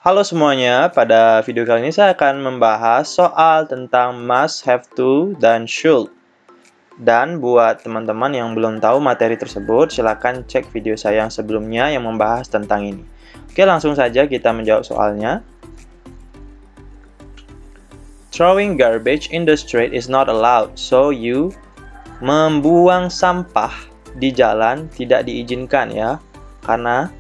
Halo semuanya, pada video kali ini saya akan membahas soal tentang must, have to, dan should. Dan buat teman-teman yang belum tahu materi tersebut, silakan cek video saya yang sebelumnya yang membahas tentang ini. Oke, langsung saja kita menjawab soalnya. Throwing garbage in the street is not allowed, so you membuang sampah di jalan tidak diizinkan ya, karena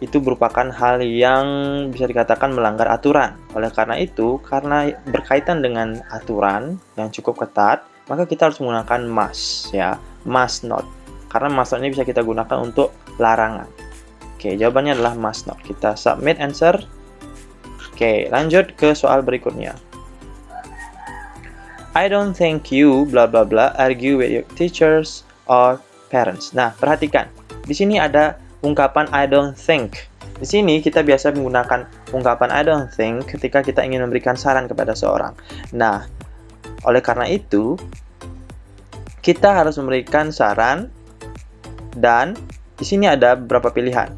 itu merupakan hal yang bisa dikatakan melanggar aturan. Oleh karena itu, karena berkaitan dengan aturan yang cukup ketat, maka kita harus menggunakan must ya, must not. Karena must not ini bisa kita gunakan untuk larangan. Oke, jawabannya adalah must not. Kita submit answer. Oke, lanjut ke soal berikutnya. I don't think you bla bla bla argue with your teachers or parents. Nah, perhatikan. Di sini ada ungkapan I don't think. Di sini kita biasa menggunakan ungkapan I don't think ketika kita ingin memberikan saran kepada seorang. Nah, oleh karena itu, kita harus memberikan saran dan di sini ada beberapa pilihan.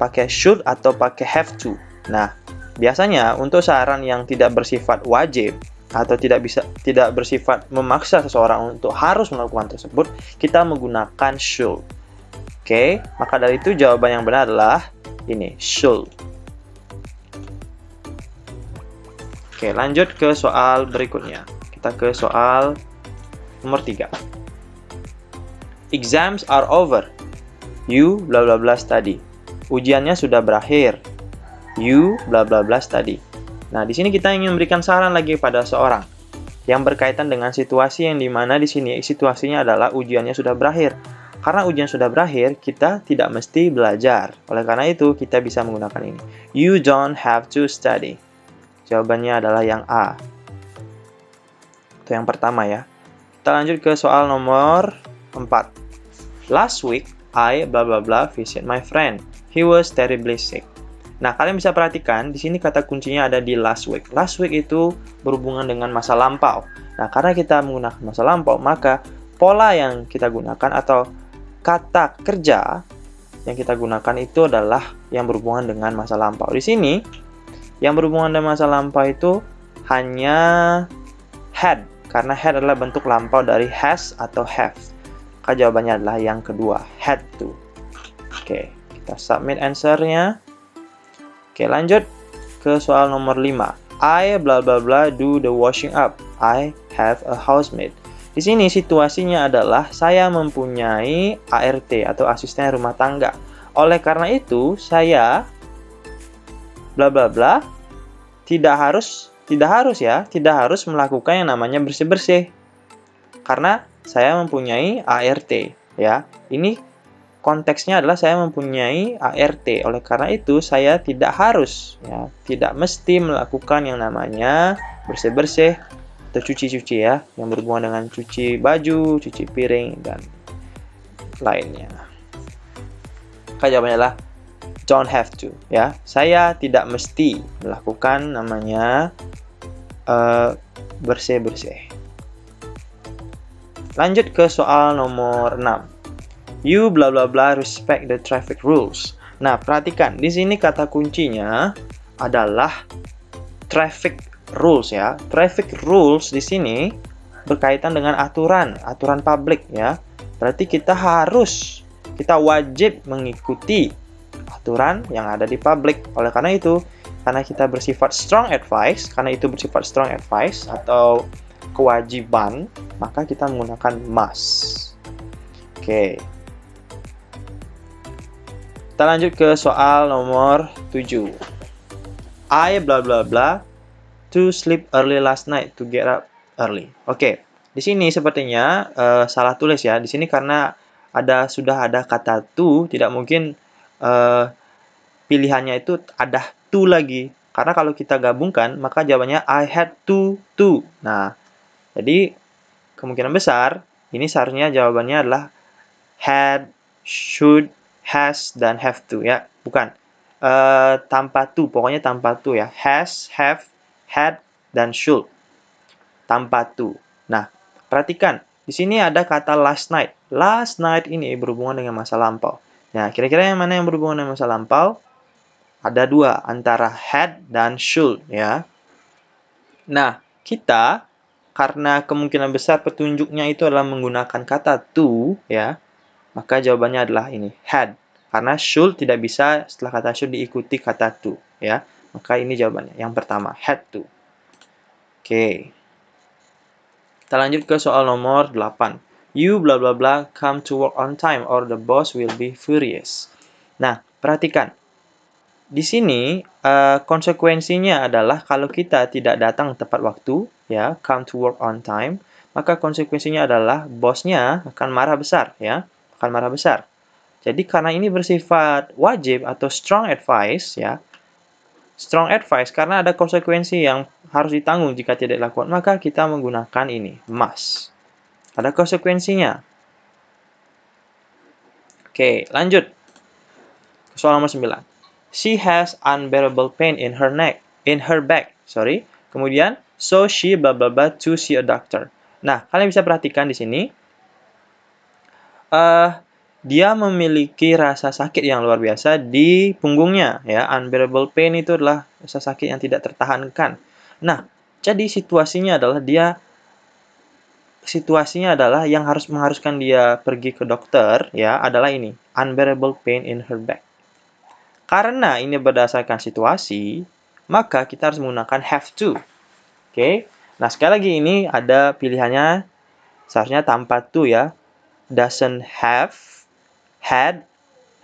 Pakai should atau pakai have to. Nah, biasanya untuk saran yang tidak bersifat wajib atau tidak bersifat memaksa seseorang untuk harus melakukan tersebut, kita menggunakan should. Oke, maka dari itu jawaban yang benar adalah ini, should. Oke, lanjut ke soal berikutnya. Kita ke soal nomor 3. Exams are over. You bla bla bla study. Ujiannya sudah berakhir. You bla bla bla study. Nah, di sini kita ingin memberikan saran lagi pada seorang yang berkaitan dengan situasi yang dimana di sini situasinya adalah ujiannya sudah berakhir. Karena ujian sudah berakhir, kita tidak mesti belajar. Oleh karena itu, kita bisa menggunakan ini. You don't have to study. Jawabannya adalah yang A. Itu yang pertama ya. Kita lanjut ke soal nomor 4. Last week, I bla bla bla visit my friend. He was terribly sick. Nah, kalian bisa perhatikan, di sini kata kuncinya ada di last week. Last week itu berhubungan dengan masa lampau. Nah, karena kita menggunakan masa lampau, maka pola yang kita gunakan atau kata kerja yang kita gunakan itu adalah yang berhubungan dengan masa lampau. Di sini, yang berhubungan dengan masa lampau itu hanya had, karena had adalah bentuk lampau dari has atau have. Maka jawabannya adalah yang kedua, had to. Oke, kita submit answer-nya. Oke, lanjut ke soal nomor 5. I bla bla bla do the washing up. I have a housemate. Di sini situasinya adalah saya mempunyai ART atau asisten rumah tangga. Oleh karena itu, saya bla bla bla tidak harus melakukan yang namanya bersih-bersih. Karena saya mempunyai ART ya. Ini konteksnya adalah saya mempunyai ART. Oleh karena itu, saya tidak harus ya, tidak mesti melakukan yang namanya bersih-bersih atau cuci-cuci ya, yang berhubungan dengan cuci baju, cuci piring, dan lainnya. Maka jawabannya adalah don't have to ya. Saya tidak mesti melakukan namanya bersih-bersih. Lanjut ke soal nomor 6. You bla bla bla respect the traffic rules. Nah, perhatikan, di sini kata kuncinya adalah traffic rules ya. Traffic rules di sini berkaitan dengan aturan publik ya. Berarti kita wajib mengikuti aturan yang ada di publik. Oleh karena itu, karena itu bersifat strong advice atau kewajiban, maka kita menggunakan must. Oke. Kita lanjut ke soal nomor 7. I bla bla bla to sleep early last night to get up early. Oke, di sini sepertinya salah tulis ya. Di sini karena sudah ada kata to, tidak mungkin pilihannya itu ada to lagi. Karena kalau kita gabungkan, maka jawabannya I had to. Nah, jadi kemungkinan besar ini seharusnya jawabannya adalah had, should, has, dan have to ya. Bukan tanpa to, pokoknya tanpa to ya. Has, have, had, dan should. Tanpa to. Nah, perhatikan. Di sini ada kata last night. Last night ini berhubungan dengan masa lampau. Nah, kira-kira yang mana yang berhubungan dengan masa lampau? Ada dua, antara had dan should, ya. Nah, kita, karena kemungkinan besar petunjuknya itu adalah menggunakan kata to, ya, maka jawabannya adalah ini, had. Karena should tidak bisa setelah kata should diikuti kata to, ya. Maka ini jawabannya, yang pertama, had to. Oke. Kita lanjut ke soal nomor 8. You bla bla bla come to work on time or the boss will be furious. Nah, perhatikan. Di sini konsekuensinya adalah kalau kita tidak datang tepat waktu, ya, come to work on time, maka konsekuensinya adalah bosnya akan marah besar, ya, akan marah besar. Jadi karena ini bersifat wajib atau strong advice, ya, strong advice karena ada konsekuensi yang harus ditanggung jika tidak dilakukan, maka kita menggunakan ini, must. Ada konsekuensinya. Oke, lanjut. Soal nomor 9. She has unbearable pain in her back. Kemudian, so she blah blah blah to see a doctor. Nah, kalian bisa perhatikan di sini. Dia memiliki rasa sakit yang luar biasa di punggungnya, ya. Unbearable pain itu adalah rasa sakit yang tidak tertahankan. Nah, jadi situasinya adalah yang mengharuskan dia pergi ke dokter, ya, adalah ini, unbearable pain in her back. Karena ini berdasarkan situasi, maka kita harus menggunakan have to. Oke. Nah, sekali lagi ini ada pilihannya seharusnya tanpa to, ya. Doesn't have, had,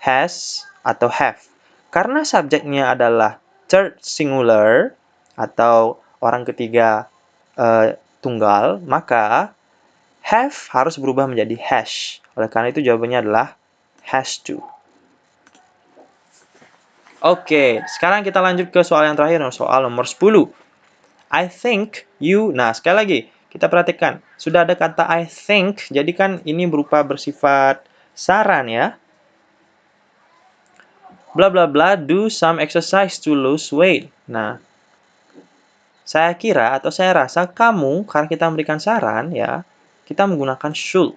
has, atau have. Karena subjeknya adalah third singular atau orang ketiga tunggal, maka have harus berubah menjadi has. Oleh karena itu jawabannya adalah has to. Oke, sekarang kita lanjut ke soal yang terakhir, soal nomor 10. I think you, nah sekali lagi, kita perhatikan, sudah ada kata I think, jadi kan ini berupa bersifat saran, ya. Bla bla bla, do some exercise to lose weight. Nah, saya kira atau saya rasa kamu, karena kita memberikan saran, ya, kita menggunakan should.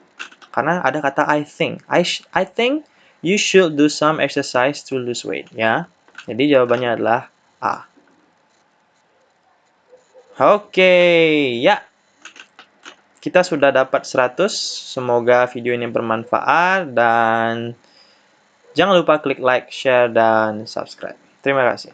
Karena ada kata I think. I think you should do some exercise to lose weight, ya. Jadi jawabannya adalah A. Oke, ya. Kita sudah dapat 100. Semoga video ini bermanfaat dan jangan lupa klik like, share, dan subscribe. Terima kasih.